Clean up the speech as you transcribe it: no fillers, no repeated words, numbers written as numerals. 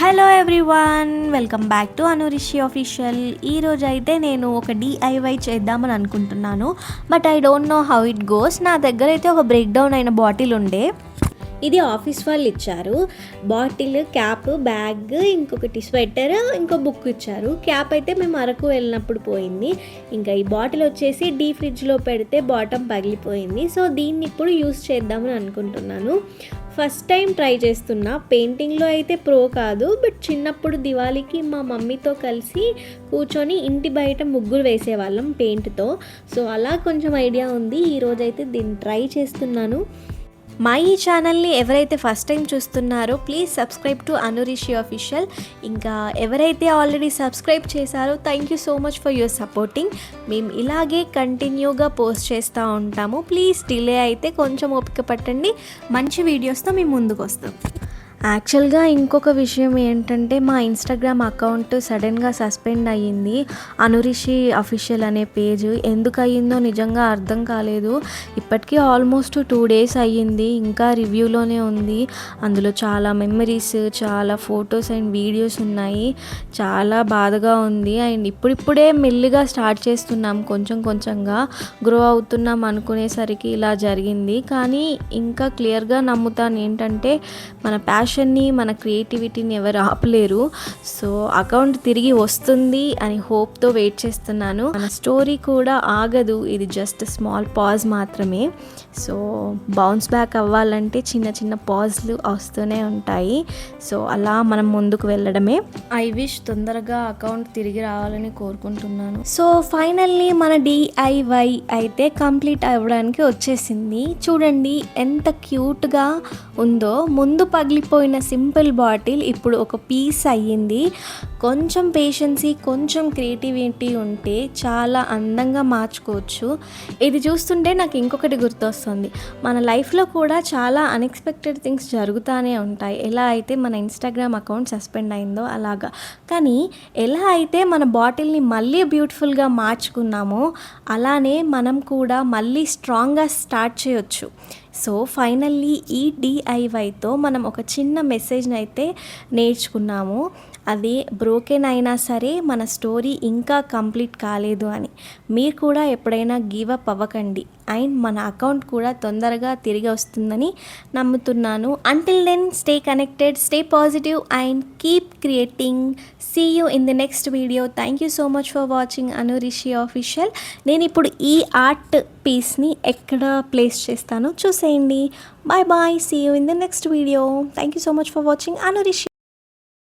Hello everyone, welcome back to Anurishi official. ఈరోజు అయితే నేను ఒక డిఐవై చేద్దామని అనుకుంటున్నాను. But I don't know how it goes. నా దగ్గర అయితే ఒక బ్రేక్ డౌన్ అయిన బాటిల్ ఉండే. ఇది ఆఫీస్ వాళ్ళు ఇచ్చారు. బాటిల్, క్యాప్, బ్యాగ్, ఇంకొకటి స్వెటర్, ఇంకో బుక్ ఇచ్చారు. క్యాప్ అయితే మేము అరకు వెళ్ళినప్పుడు పోయింది. ఇంకా ఈ బాటిల్ వచ్చేసి డీ ఫ్రిడ్జ్లో పెడితే బాటమ్ పగిలిపోయింది. సో దీన్ని ఇప్పుడు యూస్ చేద్దామని అనుకుంటున్నాను. ఫస్ట్ టైం ట్రై చేస్తున్నా. పెయింటింగ్లో అయితే ప్రో కాదు, బట్ చిన్నప్పుడు దివాళీకి మా మమ్మీతో కలిసి కూర్చొని ఇంటి బయట ముగ్గులు వేసేవాళ్ళం పెయింట్తో. సో అలా కొంచెం ఐడియా ఉంది. ఈరోజైతే దీన్ని ట్రై చేస్తున్నాను. మా ఈ ఛానల్ని ఎవరైతే ఫస్ట్ టైం చూస్తున్నారో please subscribe to Anurishi official. ఇంకా ఎవరైతే ఆల్రెడీ సబ్స్క్రైబ్ చేశారో thank you so much for your supporting. మేము ఇలాగే కంటిన్యూగా పోస్ట్ చేస్తూ ఉంటాము. ప్లీజ్ డిలే అయితే కొంచెం ఓపిక పట్టండి. మంచి వీడియోస్తో మేము ముందుకు వస్తాం. యాక్చువల్గా ఇంకొక విషయం ఏంటంటే, మా ఇన్స్టాగ్రామ్ అకౌంట్ సడన్గా సస్పెండ్ అయ్యింది. అనురిషి అఫీషియల్ అనే పేజ్ ఎందుకు అయ్యిందో నిజంగా అర్థం కాలేదు. ఇప్పటికీ ఆల్మోస్ట్ 2 days అయ్యింది. ఇంకా రివ్యూలోనే ఉంది. అందులో చాలా మెమరీస్, చాలా ఫొటోస్ అండ్ వీడియోస్ ఉన్నాయి. చాలా బాధగా ఉంది. అండ్ ఇప్పుడిప్పుడే మెల్లిగా స్టార్ట్ చేస్తున్నాం, కొంచెం కొంచెంగా గ్రో అవుతున్నాం అనుకునేసరికి ఇలా జరిగింది. కానీ ఇంకా క్లియర్గా నమ్ముతాను ఏంటంటే, మన ప్యాషన్ని, మన క్రియేటివిటీని ఎవరు ఆపలేరు. సో అకౌంట్ తిరిగి వస్తుంది అని హోప్తో వెయిట్ చేస్తున్నాను. మన స్టోరీ కూడా ఆగదు. ఇది జస్ట్ స్మాల్ పాజ్ మాత్రమే. సో బౌన్స్ బ్యాక్ అవ్వాలంటే చిన్న చిన్న పాజ్లు వస్తూనే ఉంటాయి. సో అలా మనం ముందుకు వెళ్ళడమే. ఐ విష్ తొందరగా అకౌంట్ తిరిగి రావాలని కోరుకుంటున్నాను. సో ఫైనల్లీ మన డిఐవై అయితే కంప్లీట్ అవ్వడానికి వచ్చేసింది. చూడండి ఎంత క్యూట్గా ఉందో. ముందు పగిలిపోయిన సింపుల్ బాటిల్ ఇప్పుడు ఒక పీస్ అయ్యింది. కొంచెం పేషెన్సీ, కొంచెం క్రియేటివిటీ ఉంటే చాలా అందంగా మార్చుకోవచ్చు. ఇది చూస్తుంటే నాకు ఇంకొకటి గుర్తొస్తుంది. మన లైఫ్లో కూడా చాలా అన్ఎక్స్పెక్టెడ్ థింగ్స్ జరుగుతూనే ఉంటాయి. ఎలా అయితే మన ఇన్స్టాగ్రామ్ అకౌంట్ సస్పెండ్ అయిందో అలాగా. కానీ ఎలా అయితే మన బాటిల్ని మళ్ళీ బ్యూటిఫుల్గా మార్చుకున్నామో అలానే మనం కూడా మళ్ళీ స్ట్రాంగ్గా స్టార్ట్ చేయొచ్చు. సో ఫైనల్లీ ఈ డిఐవైతో మనం ఒక చిన్న మెసేజ్ని అయితే నేర్చుకున్నాము. అది బ్రోకెన్ అయినా సరే మన స్టోరీ ఇంకా కంప్లీట్ కాలేదు అని. మీరు కూడా ఎప్పుడైనా గివ్ అప్ అవ్వకండి. అండ్ మన అకౌంట్ కూడా తొందరగా తిరిగి వస్తుందని నమ్ముతున్నాను. Until then stay connected, stay positive and keep creating. See you in the next video. Thank you so much for watching Anurishi official. నేను ఇప్పుడు ఈ ఆర్ట్ పీస్ని ఎక్కడ ప్లేస్ చేస్తానో చూసేయండి. Bye bye. See you in the next video. Thank you so much for watching అనురిషి.